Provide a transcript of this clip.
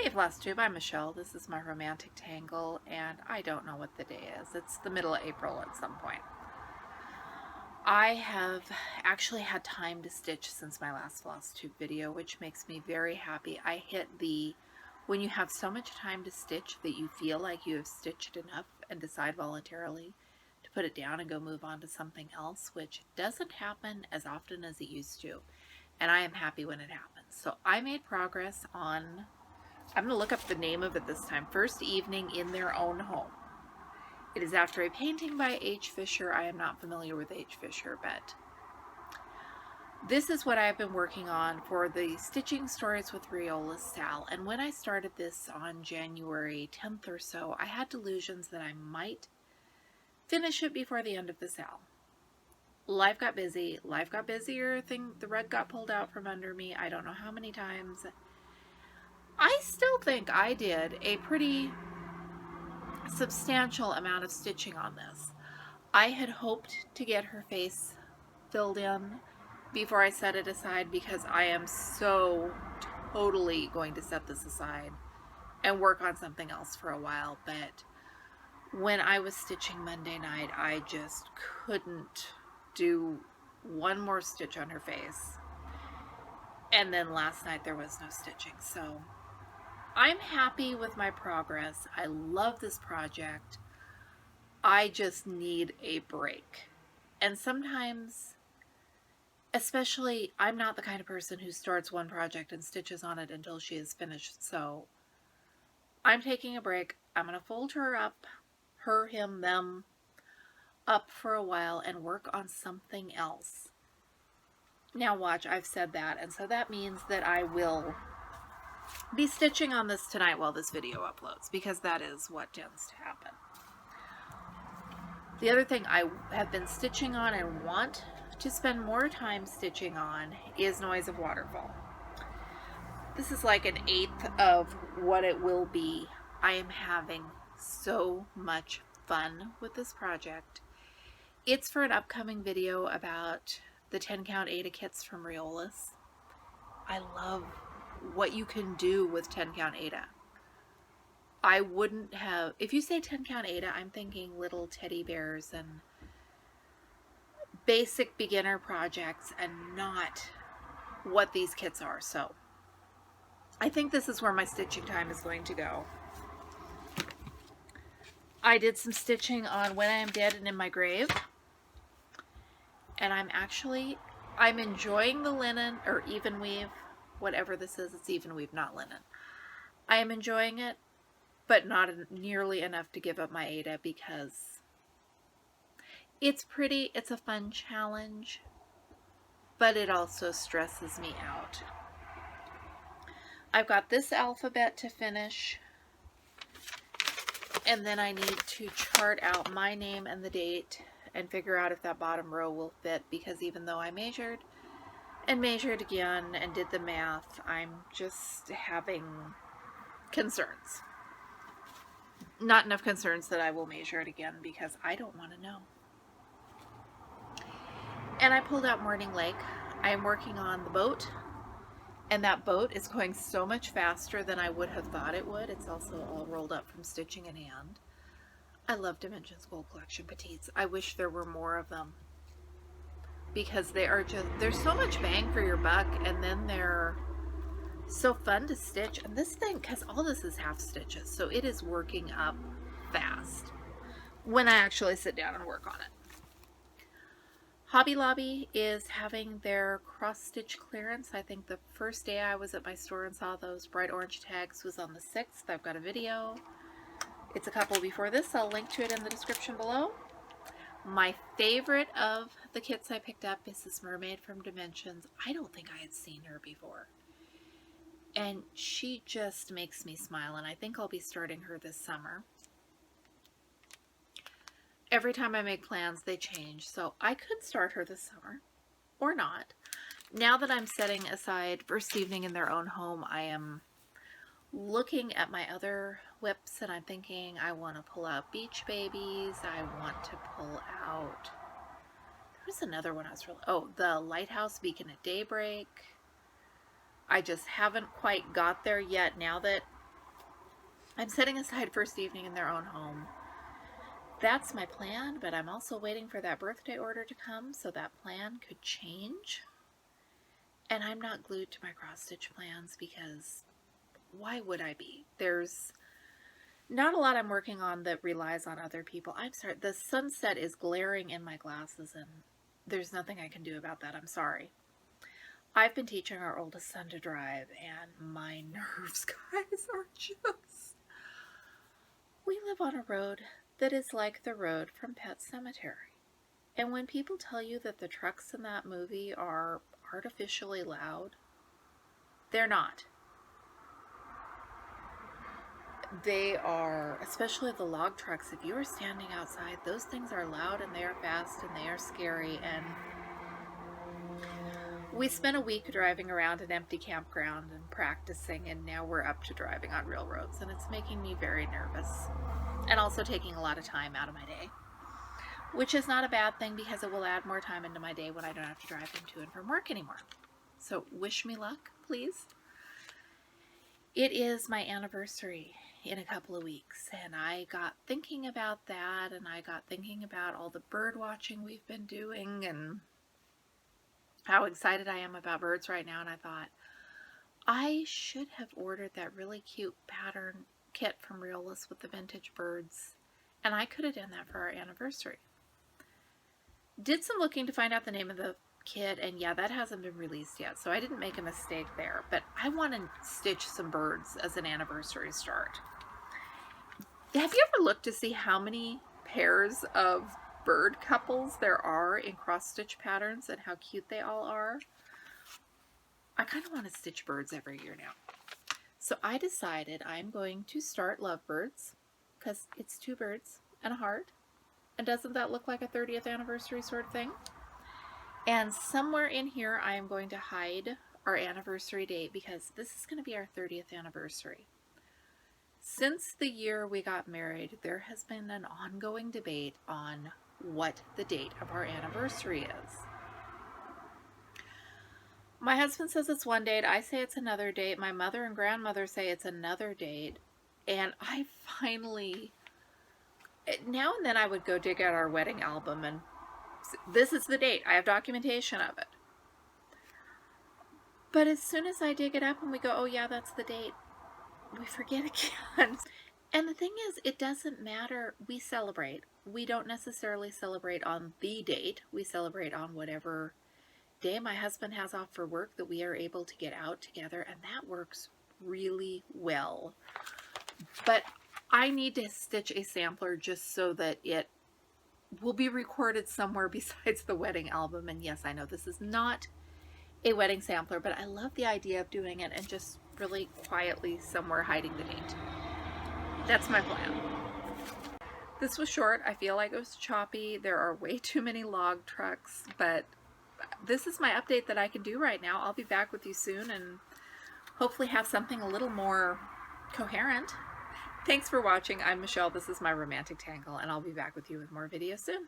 Hey Flosstube, I'm Michelle. This is my romantic tangle, and I don't know what the day is. It's the middle of April at some point. I have actually had time to stitch since my last Flosstube video, which makes me very happy. I hit when you have so much time to stitch that you feel like you have stitched enough and decide voluntarily to put it down and go move on to something else, which doesn't happen as often as it used to. And I am happy when it happens. So I made progress on, I'm going to look up the name of it this time, First Evening in Their Own Home. It is after a painting by H. Fisher. I am not familiar with H. Fisher, but this is what I've been working on for the Stitching Stories with Riola's Sal. And when I started this on January 10th or so, I had delusions that I might finish it before the end of the Sal. Life got busy. Life got busier. The rug got pulled out from under me. I don't know how many times. I still think I did a pretty substantial amount of stitching on this. I had hoped to get her face filled in before I set it aside, because I am so totally going to set this aside and work on something else for a while. But when I was stitching Monday night, I just couldn't do one more stitch on her face. And then last night there was no stitching. So I'm happy with my progress. I love this project. I just need a break. And sometimes, especially, I'm not the kind of person who starts one project and stitches on it until she is finished. So I'm taking a break. I'm going to fold her up, her, him, them, up for a while and work on something else. Now watch, I've said that, and so that means that I will be stitching on this tonight while this video uploads, because that is what tends to happen. The other thing I have been stitching on and want to spend more time stitching on is Noise of Waterfall. This is like an eighth of what it will be. I am having so much fun with this project. It's for an upcoming video about the 10 count Aida kits from Riola's. I love what you can do with 10 count Aida. I wouldn't have, if you say 10 count Aida, I'm thinking little teddy bears and basic beginner projects, and not what these kits are. So I think this is where my stitching time is going to go. I did some stitching on When I Am Dead and In My Grave, and I'm enjoying the linen, or even weave, whatever this is. It's even weave, not linen. I am enjoying it, but not nearly enough to give up my Aida, because it's pretty, it's a fun challenge, but it also stresses me out. I've got this alphabet to finish, and then I need to chart out my name and the date and figure out if that bottom row will fit, because even though I measured and measured again and did the math, I'm just having concerns. Not enough concerns that I will measure it again, because I don't want to know. And I pulled out Morning Lake. I am working on the boat, and that boat is going so much faster than I would have thought it would. It's also all rolled up from stitching in hand. I love Dimensions Gold Collection Petites. I wish there were more of them, because they're so much bang for your buck, and then they're so fun to stitch. And this thing, because all this is half stitches, so it is working up fast when I actually sit down and work on it. Hobby Lobby is having their cross stitch clearance. I think the first day I was at my store and saw those bright orange tags was on the 6th. I've got a video. It's a couple before this. I'll link to it in the description below. My favorite of the kits I picked up is this mermaid from Dimensions. I don't think I had seen her before, and she just makes me smile, and I think I'll be starting her this summer. Every time I make plans, they change, so I could start her this summer, or not. Now that I'm setting aside First Evening in Their Own Home, I am looking at my other whips, and I'm thinking I want to pull out Beach Babies. I want to pull out, there was another one I was really, oh, the Lighthouse Beacon at Daybreak. I just haven't quite got there yet. Now that I'm setting aside first evening in their own home. That's my plan, but I'm also waiting for that birthday order to come, so that plan could change. And I'm not glued to my cross-stitch plans because why would I be? There's not a lot I'm working on that relies on other people. I'm sorry, the sunset is glaring in my glasses and there's nothing I can do about that. I'm sorry. I've been teaching our oldest son to drive and my nerves, guys, are just... We live on a road that is like the road from Pet Sematary. And when people tell you that the trucks in that movie are artificially loud, they're not. They are, especially the log trucks, if you are standing outside, those things are loud and they are fast and they are scary. And we spent a week driving around an empty campground and practicing, and now we're up to driving on real roads, and it's making me very nervous and also taking a lot of time out of my day, which is not a bad thing because it will add more time into my day when I don't have to drive to and from work anymore. So wish me luck, please. It is my anniversary in a couple of weeks, and I got thinking about that, and I got thinking about all the bird watching we've been doing and how excited I am about birds right now, and I thought I should have ordered that really cute pattern kit from Realist with the vintage birds, and I could have done that for our anniversary. Did some looking to find out the name of the kit, and yeah, that hasn't been released yet, so I didn't make a mistake there, but I want to stitch some birds as an anniversary start. Have you ever looked to see how many pairs of bird couples there are in cross-stitch patterns and how cute they all are? I kind of want to stitch birds every year now. So I decided I'm going to start lovebirds because it's 2 birds and a heart. And doesn't that look like a 30th anniversary sort of thing? And somewhere in here I am going to hide our anniversary date because this is going to be our 30th anniversary. Since the year we got married, there has been an ongoing debate on what the date of our anniversary is. My husband says it's one date, I say it's another date, my mother and grandmother say it's another date, and I finally, now and then I would go dig out our wedding album and this is the date, I have documentation of it. But as soon as I dig it up and we go, oh yeah, that's the date, we forget again. And the thing is, it doesn't matter. We celebrate. We don't necessarily celebrate on the date. We celebrate on whatever day my husband has off for work that we are able to get out together, and that works really well. But I need to stitch a sampler just so that it will be recorded somewhere besides the wedding album. And yes, I know this is not a wedding sampler, but I love the idea of doing it and just really quietly somewhere hiding the date. That's my plan. This was short. I feel like it was choppy. There are way too many log trucks, but this is my update that I can do right now. I'll be back with you soon and hopefully have something a little more coherent. Thanks for watching. I'm Michelle. This is my romantic tangle, and I'll be back with you with more videos soon.